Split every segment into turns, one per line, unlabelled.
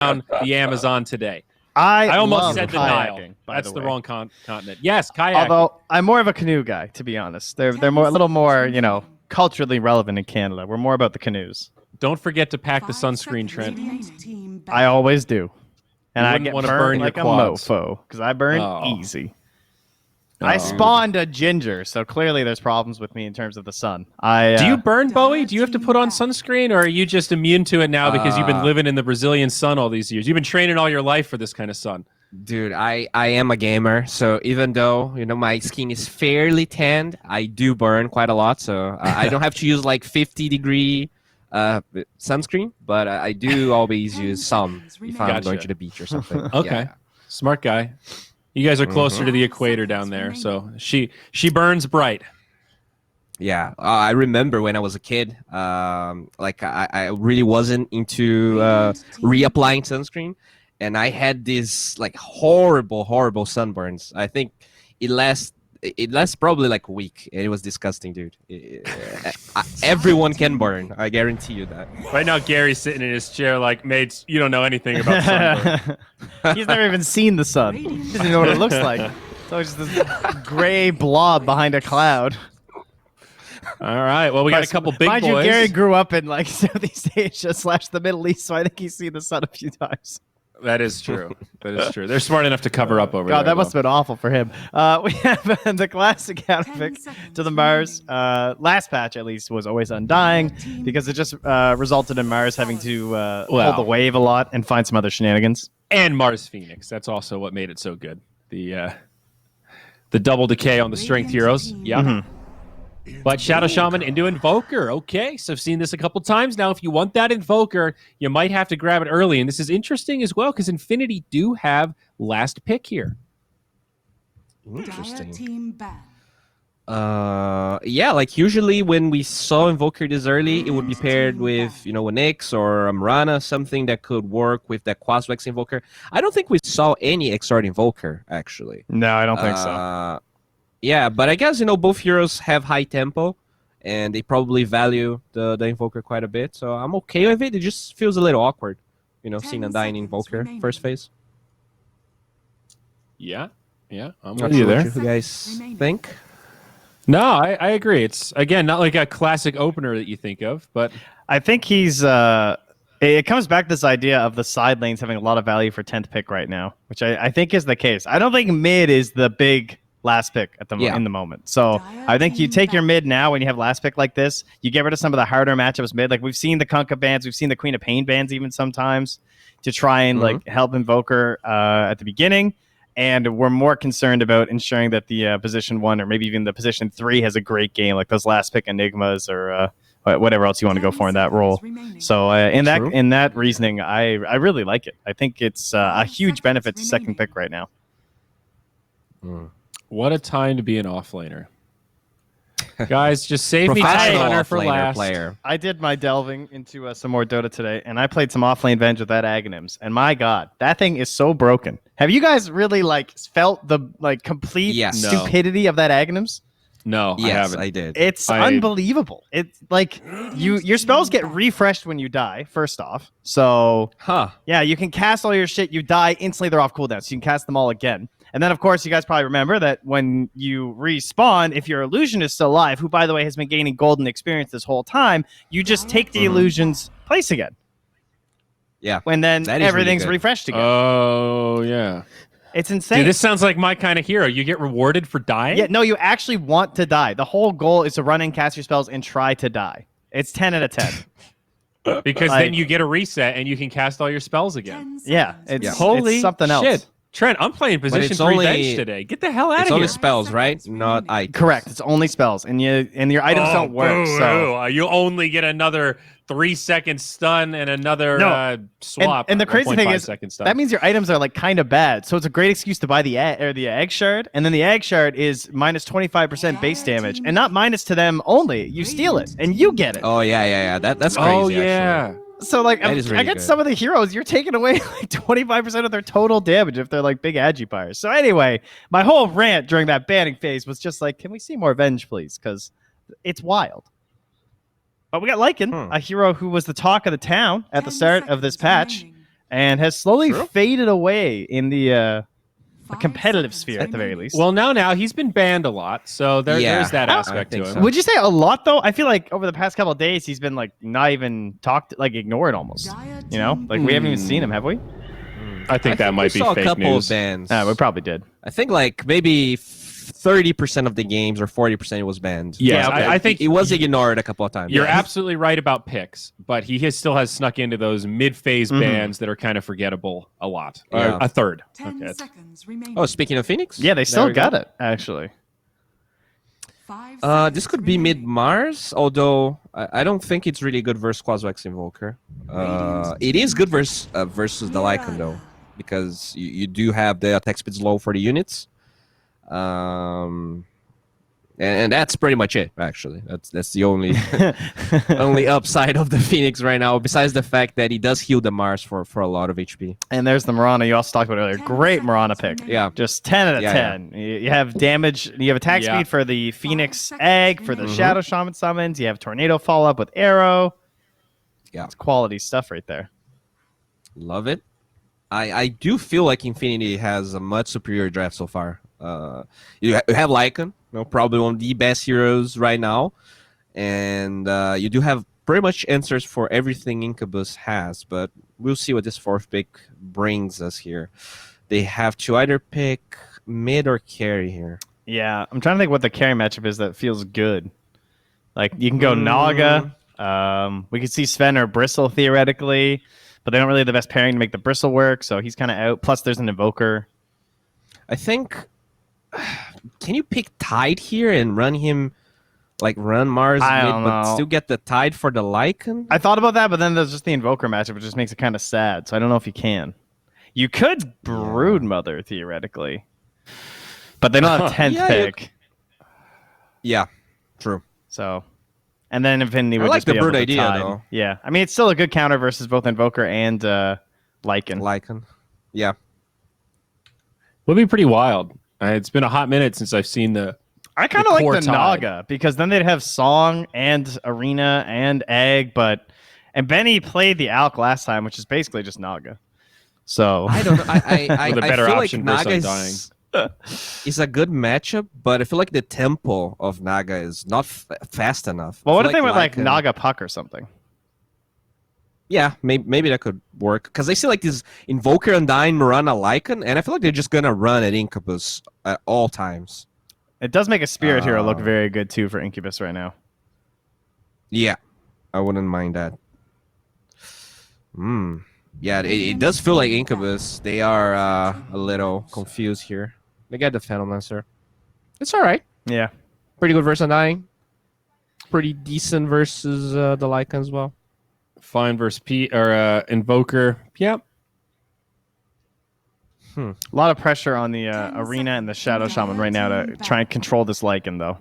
the Amazon today.
I
almost said the Nile.
kayaking,
That's the wrong continent. Yes, kayaking.
Although I'm more of a canoe guy, to be honest. They're more a little more, culturally relevant in Canada. We're more about the canoes.
Don't forget to pack the sunscreen, Trent.
I always do. And I get
want to
burned
burn
like
your
a
quads.
mofo because I burn easy. I
Oh.
spawned a ginger, so clearly there's problems with me in terms of the sun.
Do you burn, Bowie? Do you have to put on sunscreen, or are you just immune to it now because you've been living in the Brazilian sun all these years? You've been training all your life for this kind of sun.
Dude, I am a gamer, so even though my skin is fairly tanned, I do burn quite a lot. So I don't have to use like 50-degree sunscreen, but I do always use some if I'm going to the beach or something.
Okay, smart guy. You guys are closer to the equator down there, so she burns bright.
Yeah, I remember when I was a kid, I really wasn't into reapplying sunscreen, and I had these like horrible sunburns. I think it lasts probably like a week, and it was disgusting, dude. Everyone can burn, I guarantee you that.
Right now, Gary's sitting in his chair like, mates, you don't know anything about sunburn.
He's never even seen the sun. He doesn't even know what it looks like. It's always just this gray blob behind a cloud.
All right, well, we got a couple big
Mind
boys.
you, Gary grew up in like Southeast Asia / the Middle East, so I think he's seen the sun a few times.
That is true. That is true. They're smart enough to cover up over there.
God, that must have been awful for him. We have the classic outfit to the Mars. Last patch, at least, was always undying because it just resulted in Mars having to hold the wave a lot and find some other shenanigans.
And Mars Phoenix. That's also what made it so good. The double decay on the strength heroes. Yeah. Mm-hmm. But Shadow Shaman into Invoker. Okay, so I've seen this a couple times now. If you want that Invoker, you might have to grab it early. And this is interesting as well because Infinity do have last pick here.
Interesting. Yeah, like usually when we saw Invoker this early, it would be paired with, an Nyx or a Mirana, something that could work with that Quaswex Invoker. I don't think we saw any Exort Invoker, actually.
No, I don't think so.
Yeah, but I guess, both heroes have high tempo, and they probably value the Invoker quite a bit, so I'm okay with it. It just feels a little awkward, seeing Undying Invoker first phase.
Yeah, I'm
Not
with you
sure
there.
What you guys think?
No, I agree. It's, again, not like a classic opener that you think of, but
I think he's... it comes back to this idea of the side lanes having a lot of value for 10th pick right now, which I think is the case. I don't think mid is the big last pick at in the moment. So I think you take your mid now when you have last pick like this. You get rid of some of the harder matchups mid. Like we've seen the Kunkka bans, we've seen the Queen of Pain bans even sometimes to try and like help Invoker at the beginning. And we're more concerned about ensuring that the position 1 or maybe even the position 3 has a great game, like those last pick Enigmas or whatever else you want to go for in that role. So in that reasoning, I really like it. I think it's a huge benefit to second pick right now.
What a time to be an offlaner. Guys, just save me Hunter for last.
Player.
I did my delving into some more Dota today, and I played some offlane Venge with that Aghanims. And my God, that thing is so broken. Have you guys really felt the complete stupidity of that Aghanims?
No,
yes,
I haven't.
I did.
It's unbelievable. It's like your spells get refreshed when you die, first off. So yeah, you can cast all your shit, you die, instantly they're off cooldown. So you can cast them all again. And then, of course, you guys probably remember that when you respawn, if your illusion is still alive, who, by the way, has been gaining golden experience this whole time, you just take the illusion's place again.
Yeah.
When then everything's
really
refreshed again.
Oh, yeah.
It's insane.
Dude, this sounds like my kind of hero. You get rewarded for dying?
Yeah, no, you actually want to die. The whole goal is to run and cast your spells and try to die. It's 10 out of 10.
Because then you get a reset and you can cast all your spells again.
Yeah, it's
Holy
something else.
Shit. Trent, I'm playing position 3 bench today. Get the hell out of here.
It's only spells, right? Not items.
Correct. It's only spells, and your items don't work. So
you only get another 3-second stun and another swap.
And the crazy thing is,
stun.
that means your items are kind of bad. So it's a great excuse to buy the egg shard, and then the egg shard is minus 25% base damage, and not minus to them only. You steal it, and you get it.
Oh yeah. That's crazy.
Oh yeah.
Actually.
So I get some of the heroes, you're taking away 25% of their total damage if they're big Agipires. So anyway, my whole rant during that banning phase was just can we see more Venge, please? Because it's wild. But we got Lycan, a hero who was the talk of the town at the start of this patch. and has slowly faded away in the competitive sphere at the very least.
Well, now he's been banned a lot, so there's that aspect to him.
so.
Would you say a lot though? I feel like over the past couple of days he's been like not even talked, like ignored almost. You know, like we haven't even seen him, have we?
I think that might be
saw
fake
a couple
news.
of bans.
We probably did.
I think like maybe 30% of the games or 40% was banned.
Yeah, I think
it was ignored a couple of times.
You're absolutely right about picks, but he still has snuck into those mid-phase bans that are kind of forgettable a lot.
Yeah.
A third.
10 seconds remaining.
Oh, speaking of Phoenix,
Yeah, they still
there we
got
go.
it actually.
5
This
seconds
could be
remaining.
mid Mars, although I don't think it's really good versus Quaswex Invoker. It is good versus the Lycan though, because you do have the attack speeds low for the units. And that's pretty much it, actually. That's the only only upside of the Phoenix right now, besides the fact that he does heal the Mars for a lot of HP.
And there's the Mirana you also talked about earlier.
10
Great
seconds
Mirana pick.
remaining.
Yeah.
Just 10 out of
Yeah,
10. You have damage, you have attack
Yeah.
speed for the Phoenix
5
Egg,
seconds
for the
remaining.
Shadow Shaman summons. You have Tornado follow up with Arrow.
Yeah.
It's quality stuff right there.
Love it. I do feel like Infinity has a much superior draft so far. You have Lycan, probably one of the best heroes right now, and you do have pretty much answers for everything Incubus has. But we'll see what this fourth pick brings us here. They have to either pick mid or carry here.
Yeah, I'm trying to think what the carry matchup is that feels good. Like, you can go Naga. We could see Sven or Bristle theoretically, but they don't really have the best pairing to make the Bristle work, so he's kind of out. Plus, there's an Invoker.
I think. Can you pick Tide here and run him, like run Mars
I
mid,
don't
but
know.
still get the Tide for the Lycan?
I thought about that, but then there's just the Invoker matchup, which just makes it kind of sad, so I don't know if you can. You could Brood Mother, theoretically. But they don't have 10th
Yeah,
pick.
Yeah, true.
So, and then Infinity
I
would
like
just be
the
able
Brood
to
idea,
tide.
though.
Yeah, I mean, it's still a good counter versus both Invoker and Lycan.
Lycan. Yeah.
Would be pretty wild. It's been a hot minute since I've seen the.
I kind of
The
like
core
the
tide.
Naga, because then they'd have Song and Arena and Egg, and Benny played the Alk last time, which is basically just Naga. So
I don't know. I
With a better
feel
option
like
versus
Naga is a good matchup, but I feel like the tempo of Naga is not fast enough.
well,
I
what
feel
if they went like
Lycan-
Naga Puck or something?
Yeah, maybe that could work. Because I see like this Invoker Undying Mirana Lycan, and I feel like they're just going to run at Incubus at all times.
It does make a Spirit Hero look very good too for Incubus right now.
Yeah, I wouldn't mind that. Yeah, it does feel like Incubus. They are a little confused here. They get the Phantom Lancer. It's all right.
Yeah.
Pretty good versus Undying. Pretty decent versus the Lycan as well.
Fine versus Invoker. Yep.
A lot of pressure on the Arena and the Shadow Shaman right now to try and control this Lycan, though.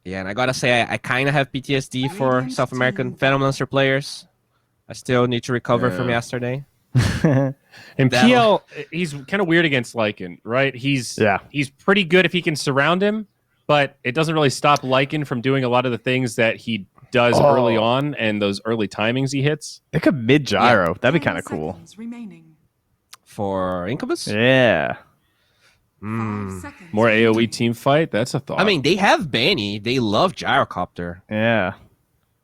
Yeah, and I gotta say, I kind of have PTSD for South American Phantom Lancer players. I still need to recover from yesterday.
And
That'll-
PL, he's kind of weird against Lycan, right? He's
Yeah.
he's pretty good if he can surround him, but it doesn't really stop Lycan from doing a lot of the things that he does early on and those early timings he hits.
They could mid gyro. That'd be
10
kind of cool.
seconds remaining.
For Incubus?
Yeah.
5 seconds
More
remaining.
AoE team fight. That's a thought.
I mean, they have Benny. They love Gyrocopter.
Yeah.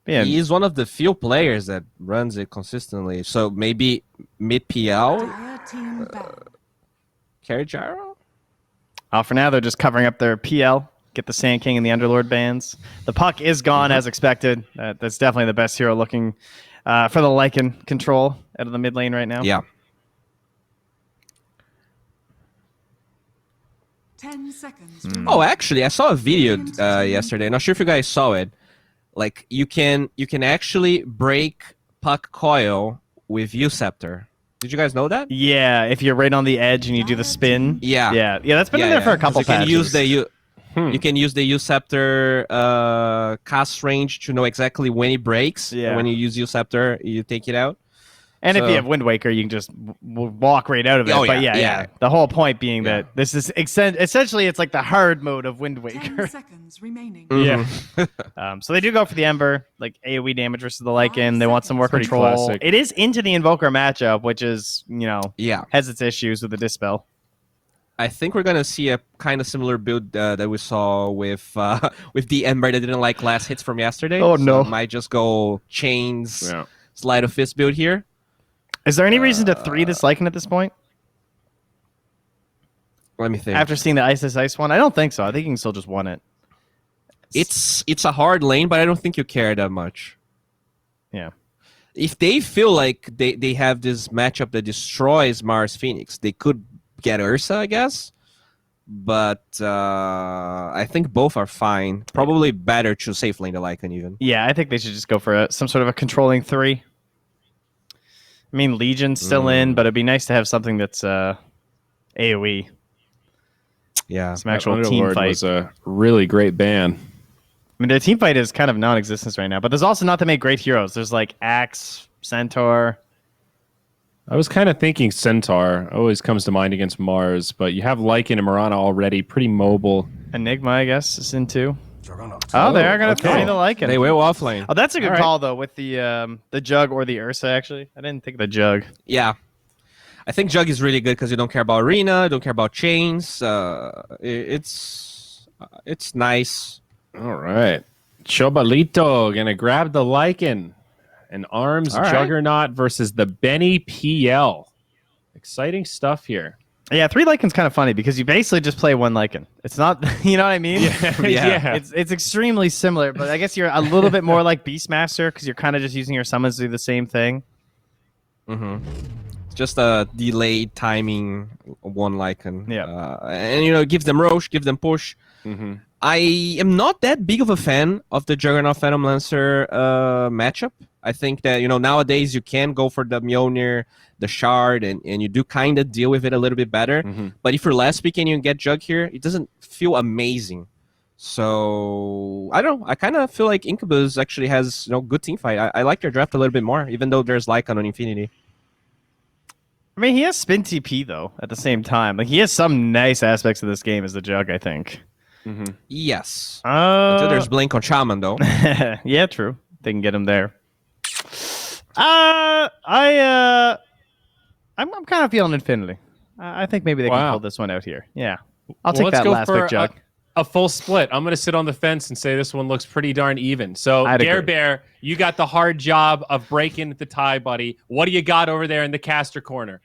Yeah.
He is one of the few players that runs it consistently. So maybe mid PL,
Dire team back.
carry Gyro?
For now, they're just covering up their PL. Get the Sand King and the Underlord bans. The Puck is gone as expected. That's definitely the best hero looking for the Lycan control out of the mid lane right now.
Yeah.
10 seconds remaining.
Oh, actually, I saw a video yesterday. Not sure if you guys saw it. Like you can actually break Puck Coil with U-Scepter. Did you guys know that?
Yeah, if you're right on the edge and you do the spin.
Yeah.
Yeah, that's been in there for a couple
You can
patches.
use the you can use the U-Scepter cast range to know exactly when it breaks.
Yeah.
And when you use U-Scepter, you take it out.
And if
So-
you have Wind Waker, you can just walk right out of it.
Oh,
But
yeah,
yeah,
yeah.
the whole point being
Yeah.
that this is essentially it's like the hard mode of Wind
10
Waker.
seconds remaining.
Mhm.
Yeah.
So they do go for the Ember, like AoE damage versus the Lycan. They want some more
Pretty
control.
classic.
It is into the Invoker matchup, which is,
Yeah.
has its issues with the Dispel.
I think we're gonna see a kind of similar build that we saw with with the Ember that didn't like last hits from yesterday.
Oh,
So
no.
it might just go chains,
Yeah.
slide of fist build here.
Is there any reason to 3 this Lycan at this point?
Let me think.
After seeing the Ice one? I don't think so. I think you can still just 1 it.
It's a hard lane, but I don't think you care that much.
Yeah.
If they feel like they have this matchup that destroys Mars Phoenix, they could get Ursa, I guess. But I think both are fine. Probably better to safe lane the Lycan even.
Yeah, I think they should just go for some sort of a controlling 3. I mean, Legion's still in, but it'd be nice to have something that's AoE.
Yeah.
Some actual
That
team
Underlord
fight.
was a really great ban.
I mean, the team fight is kind of non-existent right now, but there's also not that many great heroes. There's like Axe, Centaur.
I was kind of thinking Centaur always comes to mind against Mars, but you have Lycan and Mirana already, pretty mobile.
Enigma, I guess, is in too. Oh, they are going to
okay.
throw the Lycan.
They will offlane.
Oh, that's a good
All right.
call, though, with the Jug or the Ursa, actually. I didn't think of the Jug.
Yeah. I think Jug is really good because you don't care about arena, don't care about chains. It's nice.
All right. Chobalito going to grab the Lycan. And Arms
All right.
Juggernaut versus the Benny PL. Exciting stuff here.
Yeah, 3 Lycan's kind of funny because you basically just play 1 Lycan. It's not, you know what I mean?
Yeah.
It's extremely similar, but I guess you're a little bit more like Beastmaster because you're kind of just using your summons to do the same thing.
Mm-hmm. It's just a delayed timing one Lycan.
Yeah.
And it gives them Roche, gives them push.
Mm-hmm.
I am not that big of a fan of the Juggernaut Phantom Lancer matchup. I think that nowadays you can go for the Mjolnir, the Shard, and you do kind of deal with it a little bit better.
Mm-hmm.
But if you're last pick and you get Jug here, it doesn't feel amazing. So I don't know. I kind of feel like Incubus actually has good team fight. I like their draft a little bit more, even though there's Lycan on Infinity.
I mean, he has spin TP, though, at the same time. Like, he has some nice aspects of this game as the Jug, I think.
Mm-hmm.
Yes. Until there's
Uh,
Blink on Shaman though.
yeah, true. They can get him there. I'm kind of feeling Infinity. I think maybe they can
Wow.
pull this one out here. Yeah. I'll
Well,
take
let's
that
go
last
for
pick, Jug.
a full split. I'm going to sit on the fence and say this one looks pretty darn even. So,
I'd
Dare
agree.
Bear, you got the hard job of breaking the tie, buddy. What do you got over there in the caster corner?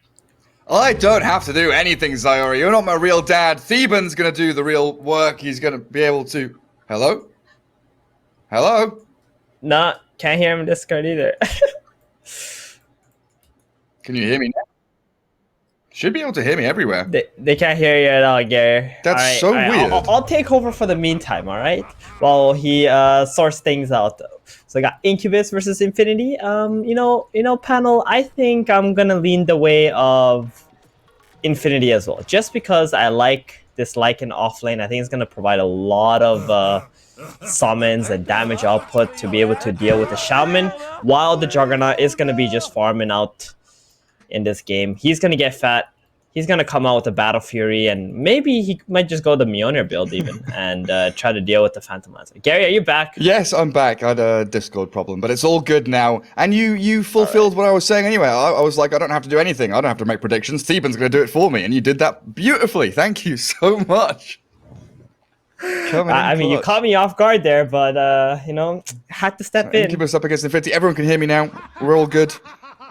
I don't have to do anything, Zyori. You're not my real dad. Theban's gonna do the real work. He's gonna be able to... Hello? Hello?
Nah, can't hear him in Discord either.
Can you hear me now? Should be able to hear me everywhere.
they can't hear you at all, Gary.
That's
All
so
all
weird.
I'll take over for the meantime, all right? While he sorts things out. So I got Incubus versus Infinity. Panel, I think I'm going to lean the way of Infinity as well. Just because I like this Lycan offlane. I think it's going to provide a lot of summons and damage output to be able to deal with the Shaman, while the Juggernaut is going to be just farming out in this game. He's going to get fat. He's going to come out with a Battle Fury, and maybe he might just go the Mjolnir build even and try to deal with the Phantom Lancer. Gary, are you back?
Yes, I'm back. I had a Discord problem, but it's all good now. And you fulfilled what I was saying anyway. I was like, I don't have to do anything. I don't have to make predictions. Theban's going to do it for me, and you did that beautifully. Thank you so much.
I mean, you caught me off guard there, but, had to step in.
Incubus up against Infinity. Everyone can hear me now. We're all good.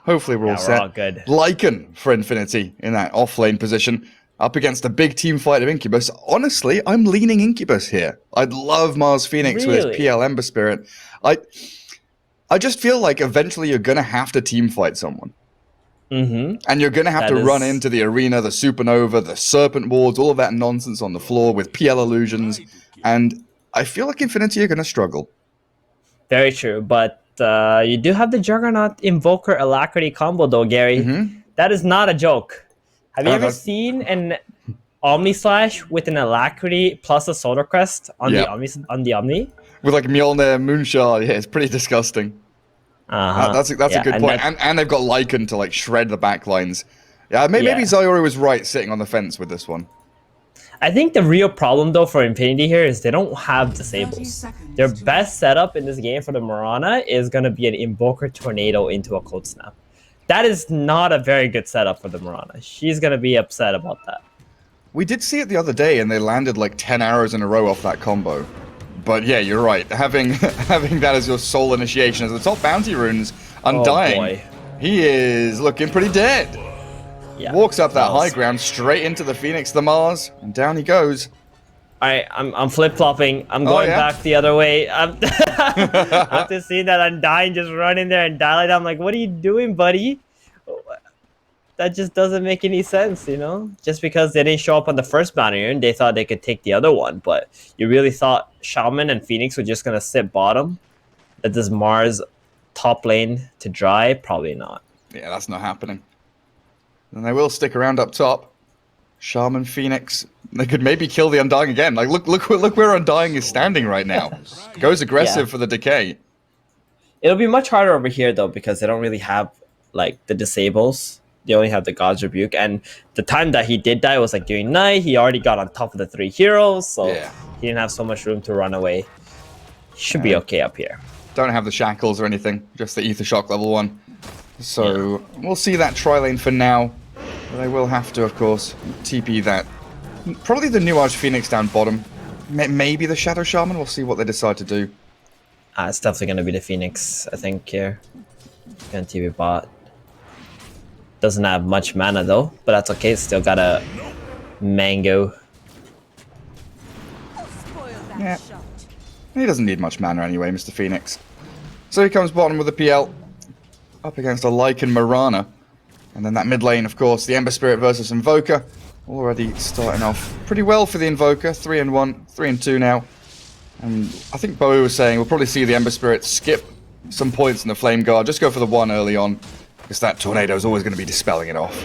Hopefully we're all
Yeah,
set.
we're all good.
Lycan for Infinity in that off-lane position. Up against a big team fight of Incubus. Honestly, I'm leaning Incubus here. I'd love Mars Phoenix with his
Really?
PL Ember Spirit. I just feel like eventually you're going to have to team fight someone.
Mm-hmm.
And you're going to have
That
to run
is-
into the arena, the supernova, the serpent wards, all of that nonsense on the floor with PL illusions. And I feel like Infinity are going to struggle.
Very true, but you do have the Juggernaut Invoker Alacrity combo, though, Gary.
Mhm.
That is not a joke. Have you
Oh,
ever
that's-
seen an Omni Slash with an Alacrity plus a Solar Crest on
Yeah.
the Omni?
With like Mjolnir Moonshard, yeah, it's pretty disgusting. That's a good point. And they've got Lycan to like shred the back lines. Yeah, maybe Zyori was right sitting on the fence with this one.
I think the real problem though for Infinity here is they don't have disables. Their best setup in this game for the Mirana is gonna be an Invoker Tornado into a Cold Snap. That is not a very good setup for the Mirana. She's gonna be upset about that.
We did see it the other day, and they landed like 10 arrows in a row off that combo. But yeah, you're right. Having that as your sole initiation as the top bounty runes, Undying,
boy.
He is looking pretty dead.
Yeah.
Walks up that high ground, straight into the Phoenix, the Mars, and down he goes.
Alright, I'm flip-flopping. I'm going back the other way. After seeing that Undying just run in there and die like that, I'm like, what are you doing, buddy? That just doesn't make any sense, you know? Just because they didn't show up on the first bounty rune, they thought they could take the other one. But you really thought Shaman and Phoenix were just going to sit bottom? That this Mars top lane to dry? Probably not.
Yeah, that's not happening. And they will stick around up top. Shaman, Phoenix, they could maybe kill the Undying again. Like, look where Undying is standing right now. Goes aggressive for the decay.
It'll be much harder over here, though, because they don't really have, like, the disables. They only have the God's Rebuke. And the time that he did die was, like, during night. He already got on top of the 3 heroes, so he didn't have so much room to run away. He should be okay up here.
Don't have the shackles or anything, just the Ether Shock level 1. So we'll see that tri-lane for now. But they will have to, of course, TP that. Probably the New Arch Phoenix down bottom. Maybe the Shadow Shaman. We'll see what they decide to do.
It's definitely going to be the Phoenix, I think, here. Going to TP bot. Doesn't have much mana, though. But that's okay. Still got a Mango.
Yeah. He doesn't need much mana anyway, Mr. Phoenix. So he comes bottom with a PL. Up against a Lycan Mirana. And then that mid lane, of course, the Ember Spirit versus Invoker. Already starting off pretty well for the Invoker. 3-1, 3-2 now. And I think Bowie was saying we'll probably see the Ember Spirit skip some points in the Flame Guard. Just go for the 1 early on. Because that Tornado is always going to be dispelling it off.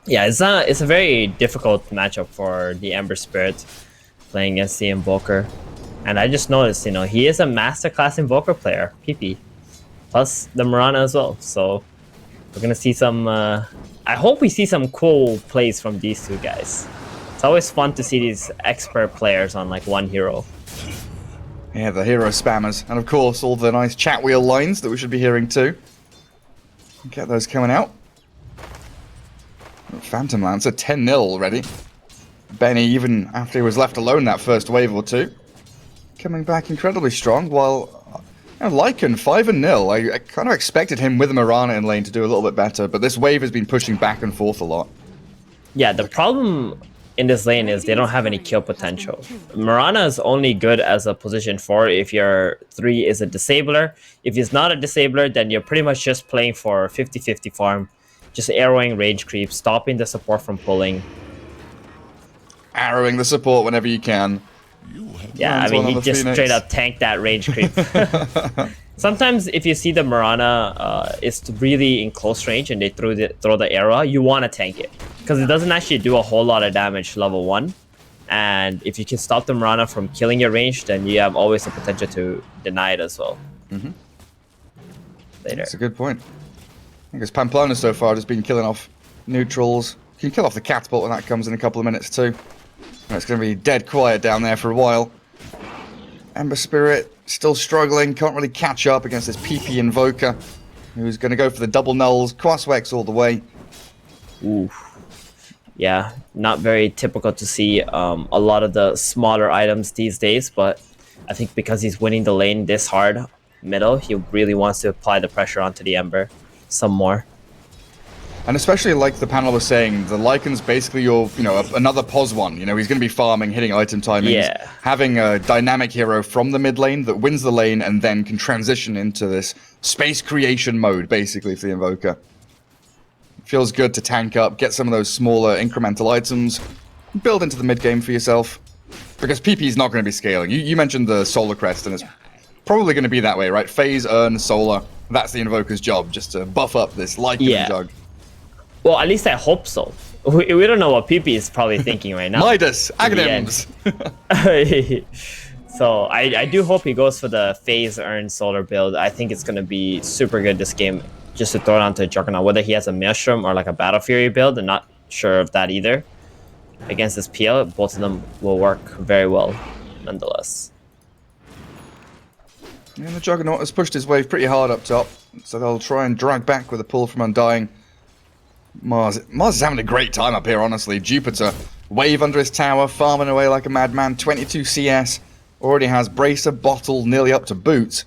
Yeah, it's a very difficult matchup for the Ember Spirit playing against the Invoker. And I just noticed, you know, he is a masterclass Invoker player, PP. Plus the Mirana as well. So we're gonna see some I hope we see some cool plays from these two guys. It's always fun to see these expert players on like one hero.
Yeah, the hero spammers. And of course all the nice chat wheel lines that we should be hearing too. Get those coming out. Phantom Lancer, 10-0 already. Benny, even after he was left alone that first wave or two, coming back incredibly strong, while Lycan 5-0. I kind of expected him with Mirana in lane to do a little bit better, but this wave has been pushing back and forth a lot.
Yeah, the problem in this lane is they don't have any kill potential. Mirana is only good as a position 4 if your 3 is a disabler. If he's not a disabler, then you're pretty much just playing for 50-50 farm. Just arrowing range creep, stopping the support from pulling.
Arrowing the support whenever you can.
Yeah, I mean, he just straight up tanked that range creep. Sometimes if you see the Mirana is really in close range and they throw the arrow, you want to tank it. Because it doesn't actually do a whole lot of damage level 1. And if you can stop the Mirana from killing your range, then you have always the potential to deny it as well.
Mm-hmm.
Later.
That's a good point. I guess Pamplona so far has been killing off neutrals. You can kill off the catapult when that comes in a couple of minutes too. And it's going to be dead quiet down there for a while. Ember Spirit still struggling, can't really catch up against this PP Invoker, who's going to go for the double nulls, Quaswex all the way.
Ooh. Yeah, not very typical to see a lot of the smaller items these days, but I think because he's winning the lane this hard middle, he really wants to apply the pressure onto the Ember some more.
And especially like the panel was saying, the Lycan's basically your, another POS one. You know, he's going to be farming, hitting item timings, having a dynamic hero from the mid lane that wins the lane and then can transition into this space creation mode, basically, for the Invoker. Feels good to tank up, get some of those smaller incremental items, build into the mid game for yourself. Because PP is not going to be scaling. You mentioned the Solar Crest, and it's probably going to be that way, right? Phase, Earn, Solar. That's the Invoker's job, just to buff up this Lycan jug.
Well, at least I hope so. We don't know what PP is probably thinking right now.
Midas,
In the end.
Aghanims.
So I do hope he goes for the phase earn solar build. I think it's gonna be super good this game, just to throw it onto Juggernaut. Whether he has a Maelstrom or like a Battle Fury build, I'm not sure of that either. Against this PL, both of them will work very well, nonetheless.
And the Juggernaut has pushed his wave pretty hard up top, so they'll try and drag back with a pull from Undying. Mars is having a great time up here, honestly. Jupiter, wave under his tower, farming away like a madman, 22 CS, already has Bracer, Bottle, nearly up to boot.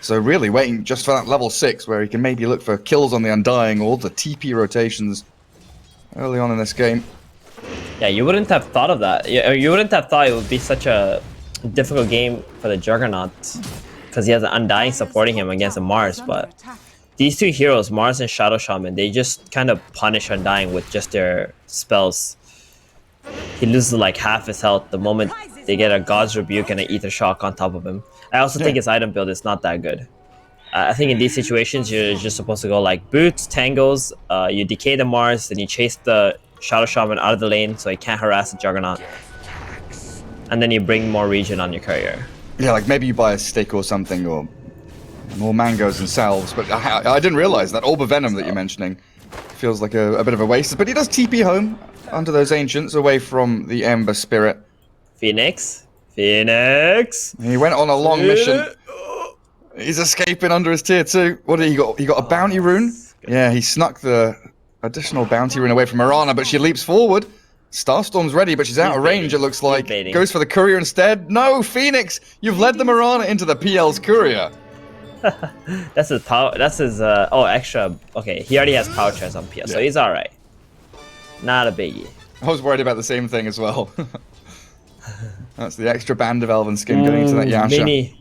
So really waiting just for that level 6, where he can maybe look for kills on the Undying or the TP rotations early on in this game.
Yeah, you wouldn't have thought of that. You wouldn't have thought it would be such a difficult game for the Juggernaut, because he has an Undying supporting him against a Mars, but these two heroes, Mars and Shadow Shaman, they just kind of punish Undying with just their spells. He loses like half his health the moment they get a God's Rebuke and an Ether Shock on top of him. I also think his item build is not that good. I think in these situations, you're just supposed to go like boots, tangos, you decay the Mars, then you chase the Shadow Shaman out of the lane so he can't harass the Juggernaut. And then you bring more regen on your courier.
Yeah, like maybe you buy a stick or something, or more mangoes and salves, but I didn't realize that Orb of Venom that you're mentioning feels like a bit of a waste. But he does TP home under those Ancients, away from the Ember Spirit.
Phoenix?
He went on a long mission. He's escaping under his tier 2. What did he got? He got a bounty rune? Yeah, he snuck the additional bounty rune away from Mirana, but she leaps forward. Starstorm's ready, but she's out of range, it looks like. Goes for the courier instead. No, Phoenix! You've led the Mirana into the PL's courier.
That's his power. That's his. Oh, extra. Okay, he already has power chest on PL, so he's alright. Not a biggie.
I was worried about the same thing as well. That's the extra band of Elven skin going into that Yasha.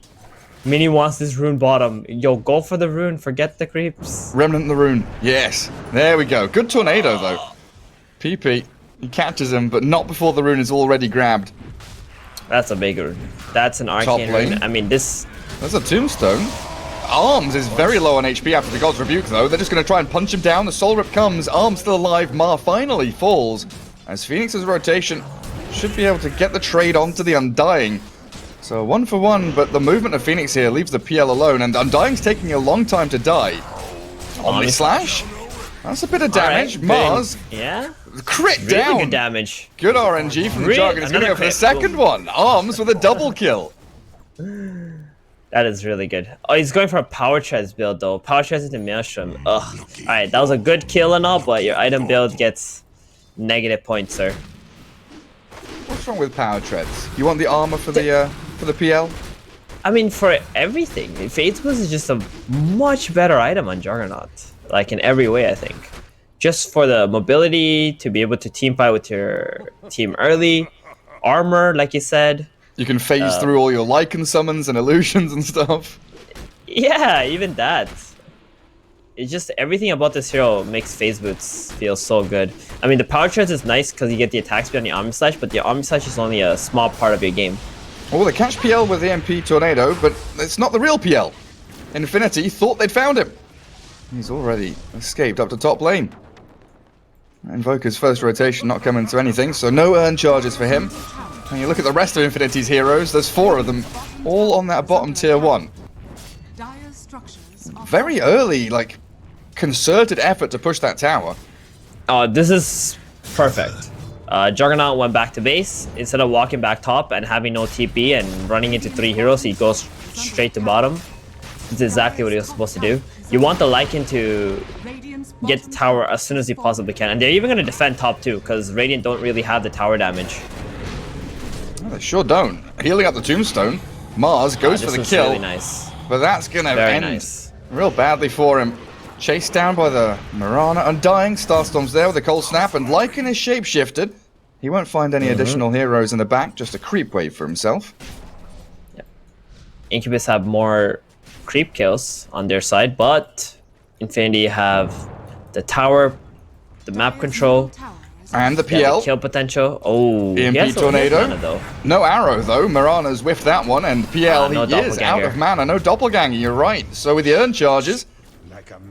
Mini wants this rune bottom. Yo, go for the rune. Forget the creeps.
Remnant the rune. Yes. There we go. Good tornado, though. PP. He catches him, but not before the rune is already grabbed.
That's a big rune. That's an arcane rune. I mean, this...
There's a tombstone. Arms is very low on HP after the God's Rebuke, though. They're just going to try and punch him down. The Soul Rip comes. Arms still alive. Mar finally falls. As Phoenix's rotation should be able to get the trade onto the Undying. So 1 for 1, but the movement of Phoenix here leaves the PL alone, and Undying's taking a long time to die. Omni Slash? That's a bit of damage.
Right,
Mars.
Yeah?
Crit
Really
down.
good damage.
Good RNG from the Jargon. He's going to go for the second one. Arms with a double kill.
That is really good. Oh, he's going for a Power Chest build, though. Power Chest into Maelstrom. Ugh. Alright, that was a good kill and all, but your item build gets negative points, sir.
What's wrong with Power Treads? You want the armor for the PL?
I mean, for everything. Fate's Boost is just a much better item on Juggernaut. Like, in every way, I think. Just for the mobility, to be able to team fight with your team early. Armor, like you said.
You can phase through all your Lycan summons and illusions and stuff.
Yeah, even that. It's just everything about this hero makes phase boots feel so good. I mean, the power charge is nice because you get the attack speed on the Omni Slash, but the Omni Slash is only a small part of your game.
Well, they catch PL with the MP Tornado, but it's not the real PL. Infinity thought they'd found him. He's already escaped up to top lane. Invoker's first rotation not coming to anything, so no earn charges for him. And you look at the rest of Infinity's heroes, there's 4 of them, all on that bottom tier 1. Very early, like, concerted effort to push that tower.
Oh, this is perfect. Juggernaut went back to base. Instead of walking back top and having no TP and running into 3 heroes, he goes straight to bottom. It's exactly what he was supposed to do. You want the Lycan to get the tower as soon as he possibly can. And they're even going to defend top too, because Radiant don't really have the tower damage.
Well, they sure don't. Healing up the tombstone. Mars goes for the kill.
Really nice.
But that's going to end real badly for him. Chased down by the Mirana. Undying. Starstorm's there with a cold snap. And Lycan is shapeshifted. He won't find any additional heroes in the back. Just a creep wave for himself.
Yep. Incubus have more creep kills on their side, but Infinity have the tower, the map control,
and the PL.
Kill potential. Oh,
EMP Tornado. No arrow, though. Mirana's whiffed that one, and PL, he is out of mana. No Doppelganger, you're right. So with the earn charges,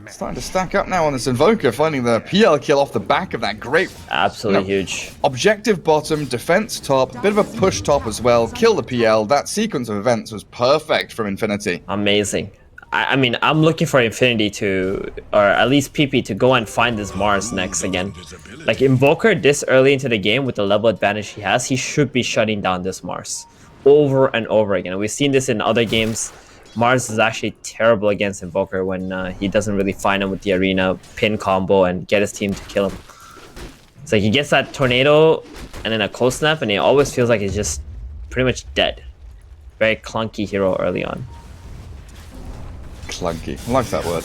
Starting to stack up now on this Invoker, finding the PL kill off the back of that great
Absolutely huge.
objective bottom, defense top, bit of a push top as well, kill the PL. That sequence of events was perfect from Infinity.
Amazing. I mean, I'm looking for Infinity to, or at least PP to go and find this Mars next again. Like, Invoker this early into the game with the level advantage he has, he should be shutting down this Mars over and over again. We've seen this in other games. Mars is actually terrible against Invoker when he doesn't really find him with the arena pin combo and get his team to kill him. It's like he gets that tornado and then a cold snap and he always feels like he's just pretty much dead. Very clunky hero early on.
Clunky. I like that word.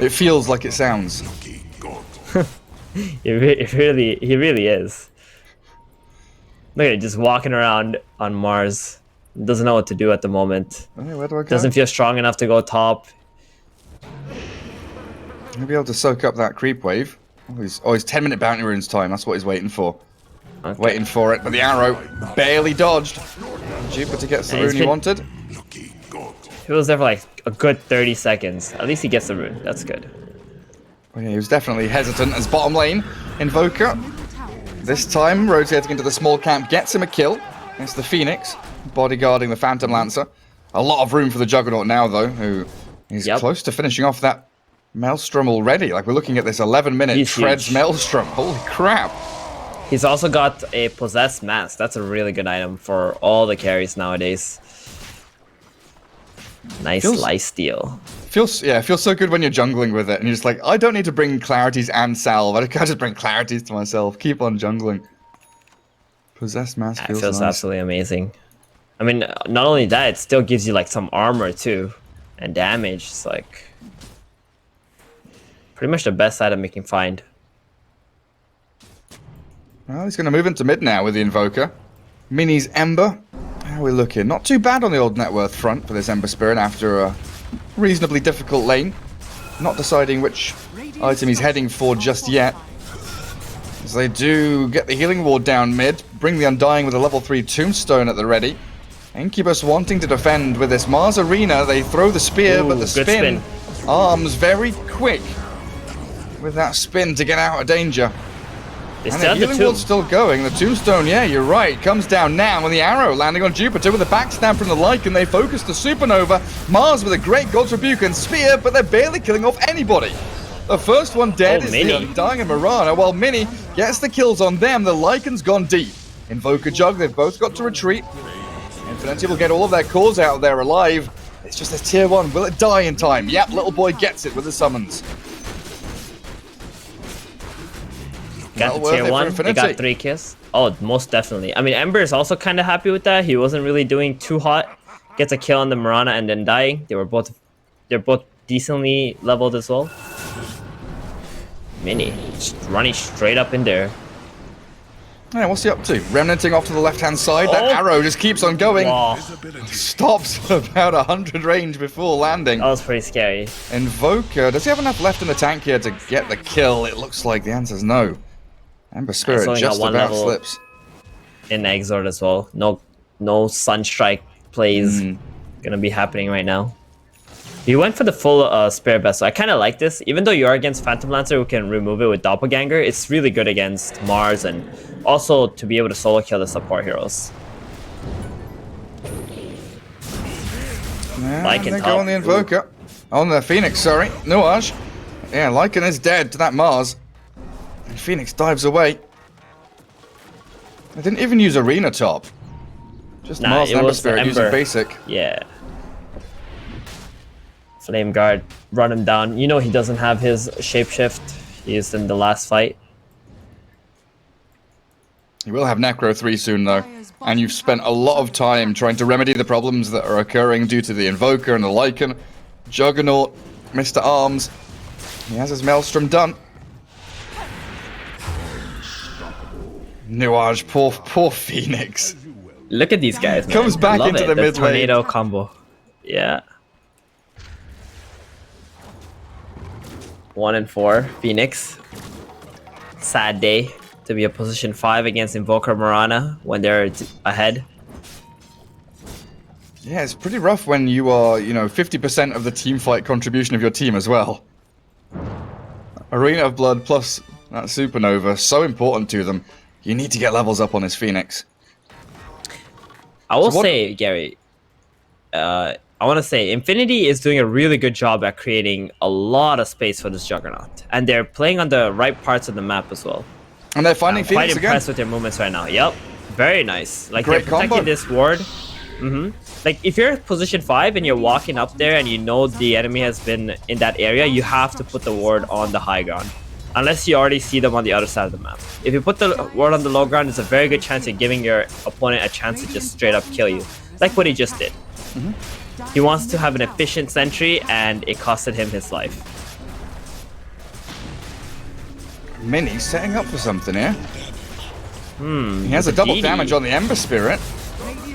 It feels like it sounds.
He really is. Look at it, just walking around on Mars. Doesn't know what to do at the moment.
Okay, where do I go?
Doesn't feel strong enough to go top.
He'll be able to soak up that creep wave. Oh, he's 10-minute bounty runes time. That's what he's waiting for.
Okay.
Waiting for it, but the arrow barely dodged. Jupiter gets the
Yeah, he's
rune he
been-
wanted.
He was there for like a good 30 seconds. At least he gets the rune. That's good.
Oh, yeah, he was definitely hesitant as bottom lane. Invoker, this time rotating into the small camp, gets him a kill. It's the Phoenix, bodyguarding the Phantom Lancer. A lot of room for the Juggernaut now, though, who is close to finishing off that Maelstrom already. Like, we're looking at this 11-minute
He's
Treads
huge.
Maelstrom. Holy crap.
He's also got a Possessed Mask. That's a really good item for all the carries nowadays. Nice life steal.
Feels so good when you're jungling with it, and you're just like, I don't need to bring clarities and salve. I can just bring clarities to myself. Keep on jungling. Possessed Mask
It
feels
feels
nice.
absolutely amazing. I mean, not only that, it still gives you like some armor too, and damage. It's like pretty much the best item you can find.
Well, he's going to move into mid now with the Invoker. Mini's Ember. How are we looking? Not too bad on the old net worth front for this Ember Spirit after a reasonably difficult lane. Not deciding which item he's heading for just yet. As they do get the healing ward down mid, bring the Undying with a level 3 tombstone at the ready. Incubus wanting to defend with this Mars Arena. They throw the spear,
Ooh,
but the
good
spin. Arms very quick with that spin to get out of danger.
They
And
still
the
have the
healing
tomb.
ward's still going. The tombstone, yeah, you're right, comes down now, and the arrow landing on Jupiter with a backstab from the Lycan. They focus the supernova. Mars with a great God's Rebuke and spear, but they're barely killing off anybody. The first one dead
Oh,
is
Mini.
the Undying and Mirana, while Mini gets the kills on them. The Lycan's gone deep. Invoker Jug, they've both got to retreat. Infinity will get all of their cores out there alive. It's just a tier 1. Will it die in time? Yep, little boy gets it with the summons.
Got
Well
the
worth it
tier
for
1. They
Infinity.
got 3 kills. Oh, most definitely. I mean, Ember is also kind of happy with that. He wasn't really doing too hot. Gets a kill on the Mirana and then dying. They're both decently leveled as well. Mini just running straight up in there.
Yeah, what's he up to? Remnanting off to the left-hand side. That
Oh.
arrow just keeps on going.
Wow,
Stops at about 100 range before landing.
that was pretty scary.
Invoker, does he have enough left in the tank here to get the kill? It looks like the answer's no. Ember Spirit
only got
just
one
about
level.
slips.
In Exort as well. No Sunstrike plays gonna be happening right now. He went for the full Spirit Vessel. I kind of like this. Even though you are against Phantom Lancer who can remove it with Doppelganger, it's really good against Mars and also to be able to solo kill the support heroes.
Yeah,
Lycan
they
top.
go on the Invoker. On the Phoenix, sorry. Nuage. Yeah, Lycan is dead to that Mars. And Phoenix dives away. I didn't even use Arena top. Just
Nah,
Mars
it
and Ember
was
Spirit using
Ember.
basic.
Yeah. Flame Guard, run him down. You know he doesn't have his shapeshift. He used in the last fight.
You will have Necro 3 soon, though. And you've spent a lot of time trying to remedy the problems that are occurring due to the Invoker and the Lycan. Juggernaut, Mr. Arms. He has his Maelstrom done. Nuage, poor Phoenix.
Look at these guys, man.
Comes back
Love
into
it.
the mid lane.
tornado combo. Yeah. 1 and 4, Phoenix. Sad day to be a position 5 against Invoker Mirana when they're ahead.
Yeah, it's pretty rough when you are, 50% of the team fight contribution of your team as well. Arena of Blood plus that Supernova, so important to them. You need to get levels up on this Phoenix.
I will say, Gary, I want to say Infinity is doing a really good job at creating a lot of space for this Juggernaut. And they're playing on the right parts of the map as well.
And they're finding
I'm quite
Phoenix
impressed
again.
with their movements right now. Yep. Very nice. Like,
Great
they're protecting
combo.
this ward. Like, if you're position 5 and you're walking up there and you know the enemy has been in that area, you have to put the ward on the high ground. Unless you already see them on the other side of the map. If you put the ward on the low ground, there's a very good chance of giving your opponent a chance to just straight up kill you. Like what he just did. He wants to have an efficient sentry, and it costed him his life.
Mini setting up for something here. He has a double
DD.
damage on the Ember Spirit.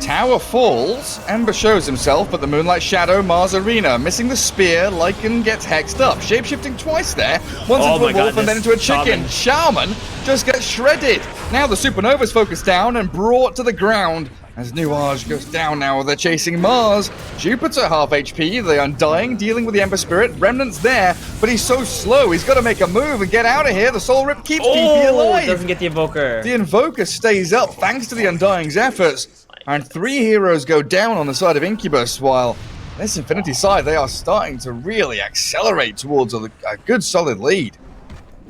Tower falls. Ember shows himself, but the Moonlight Shadow, Mars Arena. Missing the spear, Lycan gets hexed up. Shapeshifting twice there. Once
Oh
into
my
a wolf
God,
and then
this
into a chicken. Shaman just gets shredded. Now the Supernova's focused down and brought to the ground. As Nuage goes down now, they're chasing Mars. Jupiter half HP, the Undying dealing with the Ember Spirit. Remnant's there, but he's so slow, he's got to make a move and get out of here. The Soul Rip keeps DP alive.
Doesn't get the Invoker.
The Invoker stays up thanks to the Undying's efforts. And 3 heroes go down on the side of Incubus, while this Infinity side, they are starting to really accelerate towards a good solid lead.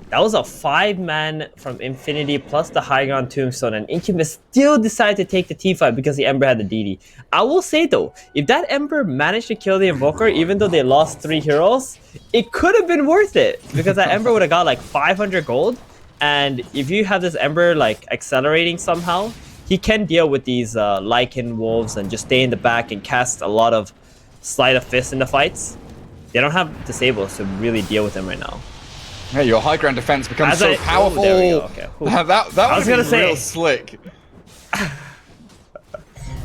That was a 5-man from Infinity plus the high ground Tombstone, and Incubus still decided to take the teamfight because the Ember had the DD. I will say though, if that Ember managed to kill the Invoker, even though they lost 3 heroes, it could have been worth it, because that Ember would have got like 500 gold, and if you have this Ember like accelerating somehow, he can deal with these Lycan wolves and just stay in the back and cast a lot of Sleight of Fist in the fights. They don't have disables to really deal with them right now.
Hey, your high ground defense becomes so powerful.
Oh, there we go. Okay.
that
I was
would
gonna
be
say-
real slick.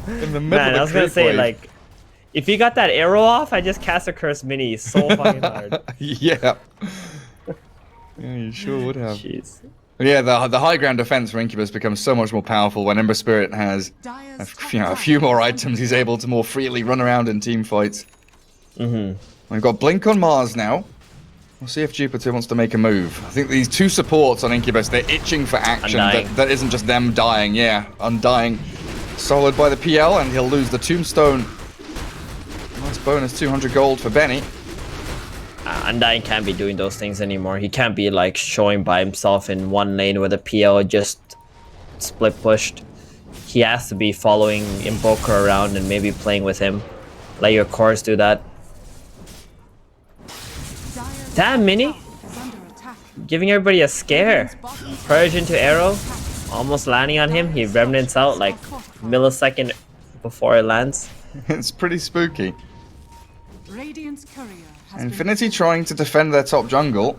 In the middle
Man,
of the
I was gonna
creep
say,
wave.
like, if you got that arrow off, I just cast a Curse Mini so fucking hard.
Yeah. Yeah, you sure would have.
Jeez.
Yeah, the high ground defense for Incubus becomes so much more powerful when Ember Spirit has a few more items. He's able to more freely run around in team fights. We've got Blink on Mars now. We'll see if Jupiter wants to make a move. I think these 2 supports on Incubus, they're itching for action.
Undying.
That isn't just them dying. Yeah, Undying. Solid by the PL, and he'll lose the Tombstone. Nice bonus 200 gold for Benny.
Undying can't be doing those things anymore. He can't be like showing by himself in one lane with a PL just split pushed. He has to be following Invoker around and maybe playing with him. Let your cores do that. Damn, Mini! Giving everybody a scare. Purge into arrow. Almost landing on him. He remnants out like millisecond before it lands.
It's pretty spooky.
Radiant's courier has
Infinity trying to defend their top jungle.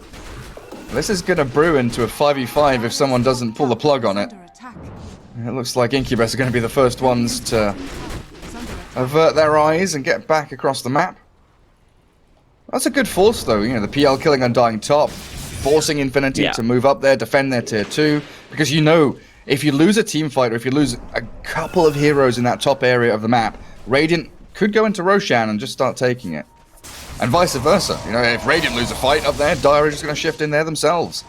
This is going to brew into a 5v5 if someone doesn't pull the plug on it.
under attack.
It looks like Incubus are going to be the first ones to avert their eyes and get back across the map. That's a good force though, the PL killing Undying top, forcing Infinity to move up there, defend their tier 2, because if you lose a team fight or if you lose a couple of heroes in that top area of the map, Radiant could go into Roshan and just start taking it. And vice versa, if Radiant lose a fight up there, Dire are just going to shift in there themselves.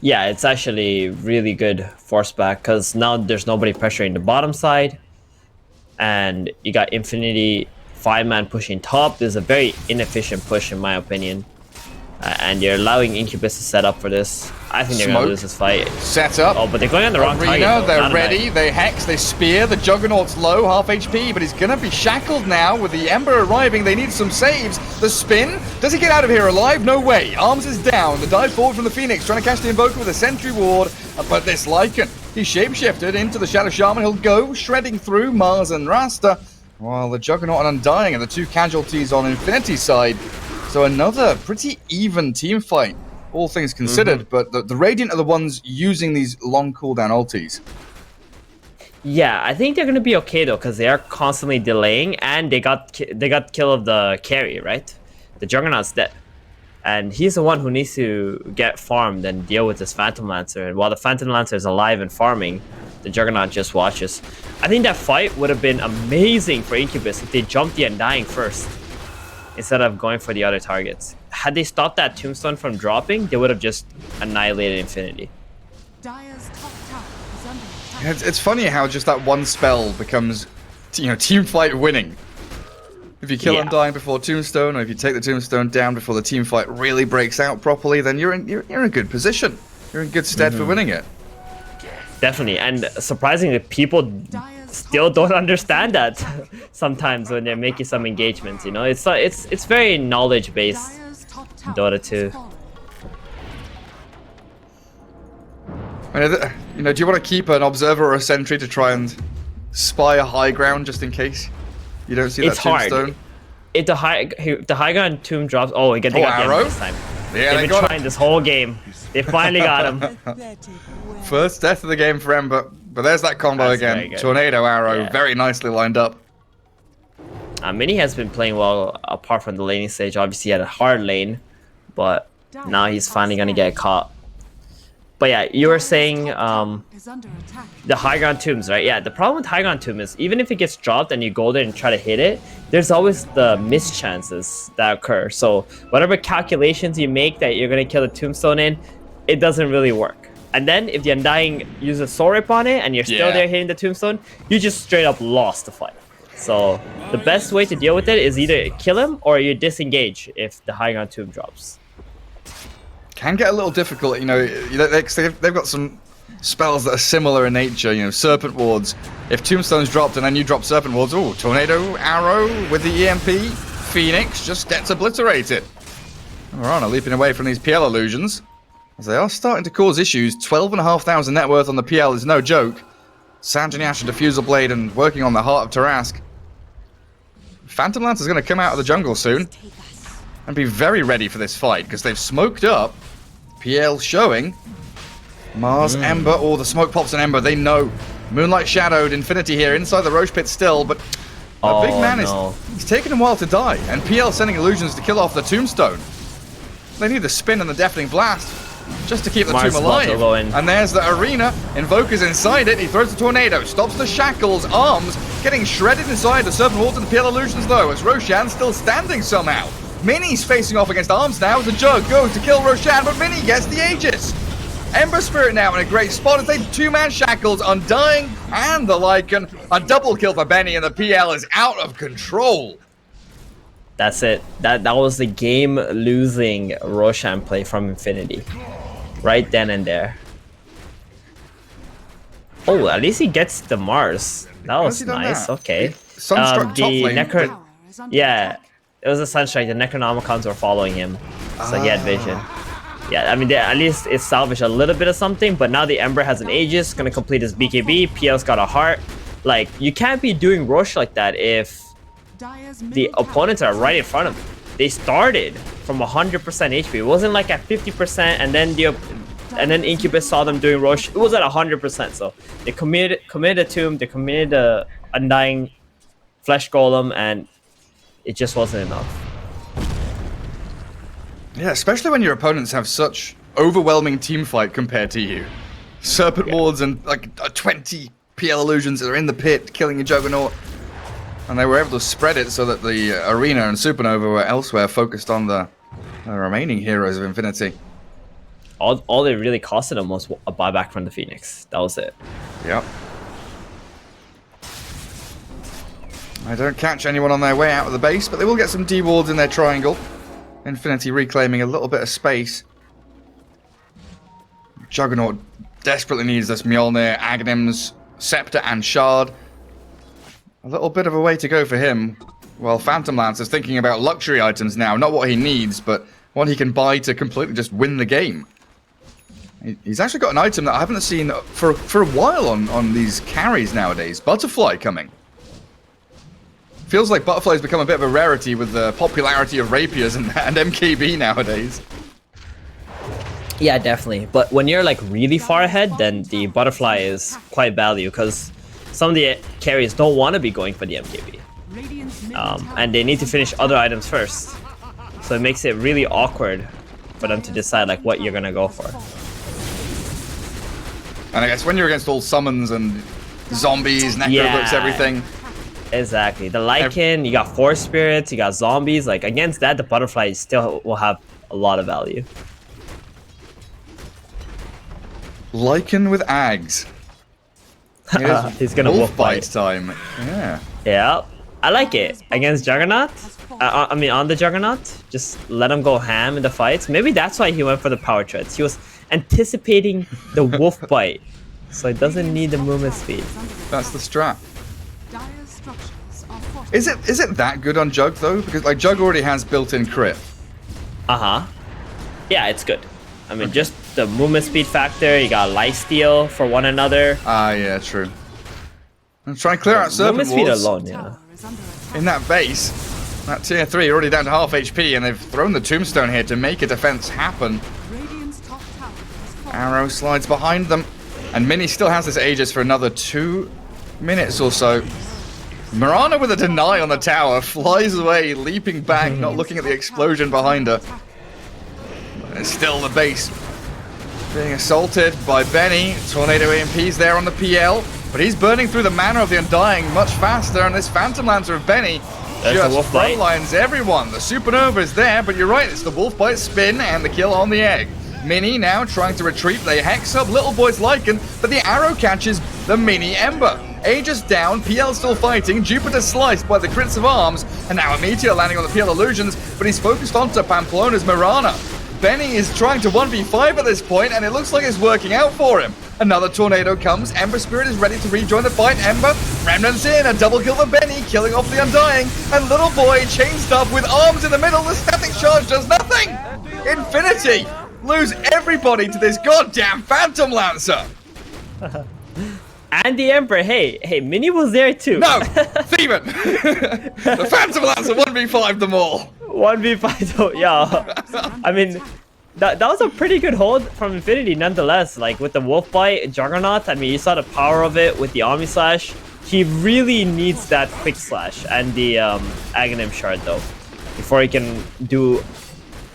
Yeah, it's actually really good force back because now there's nobody pressuring the bottom side, and you got Infinity 5-man pushing top. This is a very inefficient push in my opinion, and you're allowing Incubus to set up for this. I think they're gonna lose this fight.
Set up.
Oh, but they're going on the wrong target.
Arena,
though.
they're
Not
ready,
enough.
they hex, they spear, the Juggernaut's low, half HP, but he's gonna be shackled now with the Ember arriving, they need some saves. The spin, does he get out of here alive? No way, Arms is down, the dive forward from the Phoenix, trying to catch the Invoker with a Sentry Ward, but this Lycan, he's shapeshifted into the Shadow Shaman, he'll go, shredding through Mars and Rasta, while the Juggernaut and Undying are the 2 casualties on Infinity's side. So another pretty even team fight, all things considered, but the Radiant are the ones using these long cooldown ultis.
Yeah, I think they're gonna be okay though, because they are constantly delaying, and they got kill of the carry, right? The Juggernaut's dead, and he's the one who needs to get farmed and deal with this Phantom Lancer. And while the Phantom Lancer is alive and farming, the Juggernaut just watches. I think that fight would have been amazing for Incubus if they jumped the Undying first instead of going for the other targets. Had they stopped that Tombstone from dropping, they would have just annihilated Infinity.
Dire's top tower is under attack.
It's funny how just that one spell becomes, team fight winning. If you kill Undying before Tombstone, or if you take the Tombstone down before the team fight really breaks out properly, then you're in a good position. You're in good stead for winning it.
Definitely, and surprisingly, people still don't understand that sometimes when they're making some engagements. It's very knowledge based.
Dire's top tower
Dota 2.
has fallen.
Do you want to keep an observer or a sentry to try and spy a high ground just in case you don't see
It's
that Tombstone?
hard. If the high ground tomb drops, they got the
arrow?
end this time.
Yeah,
They've
they
been
got
trying this whole game. They finally got him.
First death of the game for Ember, but there's that combo
That's very
again.
good.
Tornado arrow,
Yeah.
very nicely lined up.
Mini has been playing well apart from the laning stage. Obviously, he had a hard lane, but now he's finally gonna get caught. But yeah, you were saying
Is under attack.
the high ground tombs, right? Yeah, the problem with high ground tomb is even if it gets dropped and you go there and try to hit it, there's always the miss chances that occur. So whatever calculations you make that you're gonna kill the tombstone in, it doesn't really work. And then if the Undying uses soul rip on it and you're still there hitting the tombstone, you just straight up lost the fight. So the best way to deal with it is either kill him or you disengage if the high ground tomb drops.
Can get a little difficult, they've got some spells that are similar in nature, Serpent Wards. If Tombstone's dropped and then you drop Serpent Wards, Tornado Arrow with the EMP, Phoenix just gets obliterated. Mirana leaping away from these PL illusions, as they are starting to cause issues. 12,500 net worth on the PL is no joke. Sanjanash and Diffusal Blade and working on the heart of Tarask. Phantom Lance is going to come out of the jungle soon and be very ready for this fight, because they've smoked up. PL showing Mars, Ember, the smoke pops on Ember. They know Moonlight shadowed Infinity here inside the Roche pit still, but the big man he's taken a while to die, and PL sending illusions to kill off the Tombstone. They need the spin and the deafening blast just to keep the
Mars
tomb
about to
alive.
go in.
And there's the arena. Invoker's inside it. He throws the tornado, stops the shackles, arms getting shredded inside the Serpent Wards and the PL illusions though, as Roshan still standing somehow. Mini's facing off against Arms now. The Jug goes to kill Roshan, but Mini gets the Aegis. Ember Spirit now in a great spot as they two-man shackles, Undying and the Lycan. A double kill for Benny, and the PL is out of control.
That's it. That was the game-losing Roshan play from Infinity. Right then and there. Oh, at least he gets the Mars. That was
he done
nice.
that?
Okay.
Sunstruck top lane.
Tower is under
Yeah,
attack.
it was a Sunstrike. The Necronomicons were following him, so he had vision. Yeah, I mean, at least it salvaged a little bit of something, but now the Ember has an Aegis, gonna complete his BKB, PL's got a heart. Like, you can't be doing Roche like that if
Dire's
the
middle tower
opponents are
is
right in front of you. They started from 100% HP. It wasn't like at 50% and then Incubus saw them doing Roche. It was at 100%, so they committed a tomb, they committed a Undying Flesh Golem, and it just wasn't enough.
Yeah, especially when your opponents have such overwhelming team fight compared to you. Serpent Wards and like 20 PL illusions that are in the pit killing your Juggernaut. And they were able to spread it so that the Arena and Supernova were elsewhere, focused on the remaining heroes of Infinity.
All they really costed them was a buyback from the Phoenix. That was it.
Yep. I don't catch anyone on their way out of the base, but they will get some D-wards in their triangle. Infinity reclaiming a little bit of space. Juggernaut desperately needs this Mjolnir, Aghanims, Scepter, and Shard. A little bit of a way to go for him. Well, Phantom Lance is thinking about luxury items now. Not what he needs, but what he can buy to completely just win the game. He's actually got an item that I haven't seen for a while on these carries nowadays. Butterfly coming. Feels like Butterfly's become a bit of a rarity with the popularity of rapiers and MKB nowadays.
Yeah, definitely. But when you're like really far ahead, then the Butterfly is quite value, because some of the carries don't want to be going for the MKB.
Radiant's middle tower
And they need to
is
finish
under
other items first. So it makes it really awkward for them to decide like what you're gonna go for.
And I guess when you're against all summons and zombies, necrobooks, everything.
Exactly. The Lycan, you got Force Spirits, you got zombies. Like, against that, the Butterfly still will have a lot of value.
Lycan with Ags.
He's gonna wolf bite
time. Yeah.
Yeah. I like it. Against Juggernaut? I mean, on the Juggernaut, just let him go ham in the fights. Maybe that's why he went for the power treads. He was anticipating the wolf bite, so it doesn't need the movement speed.
That's the strat.
Dire structures are fortified.
Is it that good on Jug though? Because like Jug already has built-in crit.
Yeah, it's good. I mean, just the movement speed factor. You got lifesteal for one another.
Ah, yeah, true. I'm trying to clear out Serpent
Movement speed
Wards.
alone, yeah.
Tower is under attack.
In that base, that tier 3 already down to half HP, and they've thrown the Tombstone here to make a defense happen.
Radiant's top tower has fallen.
Arrow slides behind them, and Mini still has this Aegis for another 2 minutes or so. Mirana with a deny on the tower, flies away, leaping back, not looking at the explosion behind her. But it's still the base being assaulted by Benny. Tornado EMP's there on the PL, but he's burning through the mana of the Undying much faster, and this Phantom Lancer of Benny just frontlines everyone. The Supernova is there, but you're right, it's the Wolf Bite spin and the kill on the egg. Mini now trying to retreat. They hex up Little Boy's Lycan, but the arrow catches the Mini Ember. Aegis down, PL still fighting, Jupiter sliced by the crits of arms, and now a Meteor landing on the PL Illusions, but he's focused onto Pamplona's Mirana. Benny is trying to 1v5 at this point, and it looks like it's working out for him. Another tornado comes, Ember Spirit is ready to rejoin the fight. Ember, Remnants in, a double kill for Benny, killing off the Undying, and Little Boy chained up with arms in the middle. The static charge does nothing! Infinity lose everybody to this goddamn Phantom Lancer!
And the Emperor, hey, Mini was there too.
No! Thievin! The Phantom Lancer 1v5 them all!
1v5 though, yeah. I mean, that was a pretty good hold from Infinity nonetheless. Like with the Wolf Bite, Juggernaut, I mean, you saw the power of it with the Omni Slash. He really needs that Quick Slash and the Aghanim Shard though, before he can do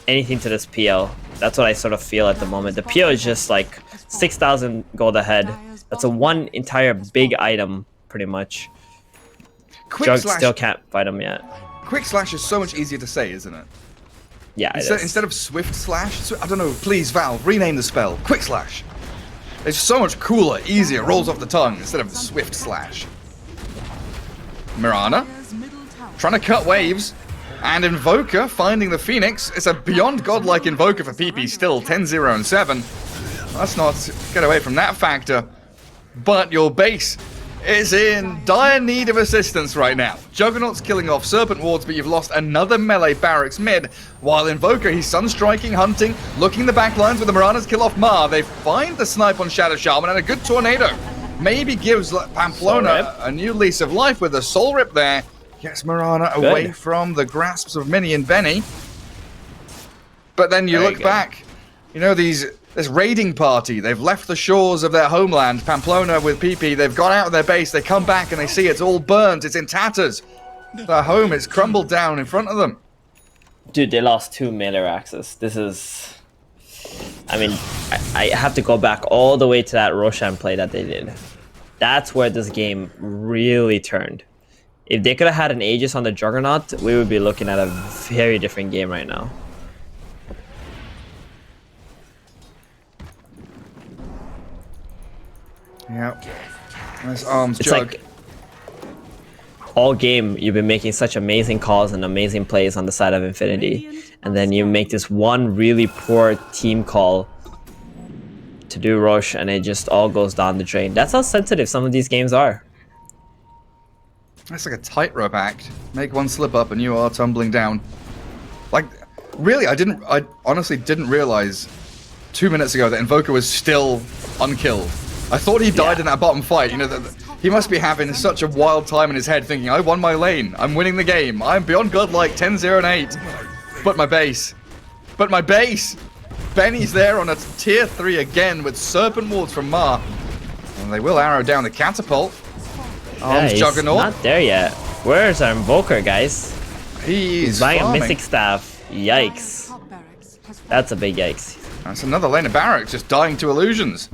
anything to this PL. That's what I sort of feel at the moment. The PL is just like 6,000 gold ahead. That's a one entire big item, pretty much. Jug still can't fight him yet.
Quick Slash is so much easier to say, isn't it?
Yeah,
Instead of Swift Slash, I don't know, please, Valve, rename the spell. Quick Slash. It's so much cooler, easier, rolls off the tongue instead of Swift Slash. Mirana,
Dire's middle tower
trying to cut waves. And Invoker finding the Phoenix. It's a beyond godlike Invoker for PP still, 10-0 and 7. Let's not get away from that factor. But your base is in dire need of assistance right now. Juggernaut's killing off Serpent Wards, but you've lost another melee barracks mid. While Invoker, he's sunstriking, hunting, looking the backlines with the Mirana's kill off Mar. They find the snipe on Shadow Shaman and a good tornado. Maybe gives Pamplona a new lease of life with a Soul Rip there. Gets Mirana away from the grasps of Mini and Benny. But then you look back, you know, this raiding party, they've left the shores of their homeland, Pamplona with PP, they've gone out of their base, they come back and they see it's all burnt, it's in tatters. Their home is crumbled down in front of them.
Dude, they lost 2 melee axes. This is... I mean, I have to go back all the way to that Roshan play that they did. That's where this game really turned. If they could have had an Aegis on the Juggernaut, we would be looking at a very different game right now.
Yep. Nice arms,
It's
Jug.
like all game you've been making such amazing calls and amazing plays on the side of Infinity, and then you make this one really poor team call to do Roche, and it just all goes down the drain. That's how sensitive some of these games are.
That's like a tightrope act. Make one slip up and you are tumbling down. Like, really, I honestly didn't realize 2 minutes ago that Invoker was still unkilled. I thought he died in that bottom fight. You know, he must be having such a wild time in his head thinking, I won my lane, I'm winning the game, I'm beyond godlike, 10-0 and 8. But my base. Benny's there on a tier 3 again with Serpent Wards from Mar. And they will arrow down the catapult. Arms
he's
Juggernaut.
not there yet. Where's our Invoker, guys?
He's
buying
farming.
a Mystic Staff. Yikes.
top barracks has fallen.
That's a big yikes.
That's another lane of barracks just dying to illusions.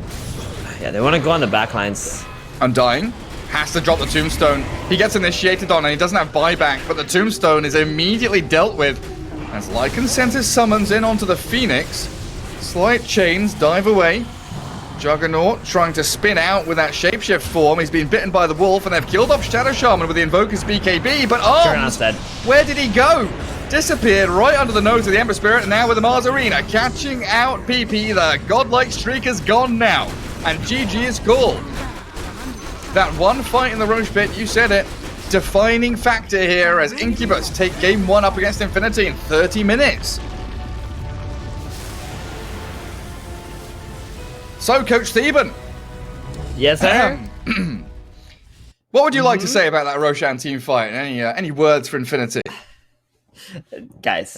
Yeah, they want to go on the backlines.
Undying has to drop the tombstone. He gets initiated on and he doesn't have buyback, but the tombstone is immediately dealt with as Lycan sends his summons in onto the Phoenix. Slight chains dive away. Juggernaut trying to spin out with that shapeshift form. He's been bitten by the wolf and they've killed off Shadow Shaman with the Invoker's BKB, but
Juggernaut's dead.
where did he go? Disappeared right under the nose of the Ember Spirit, and now with the Mars Arena catching out PP. The godlike streak is gone now, and GG is called. That one fight in the Roche Pit, you said it, defining factor here as Incubus take game 1 up against Infinity in 30 minutes. So, Coach Theben.
Yes, sir.
What would you like to say about that Roshan team fight? Any words for Infinity?
Guys,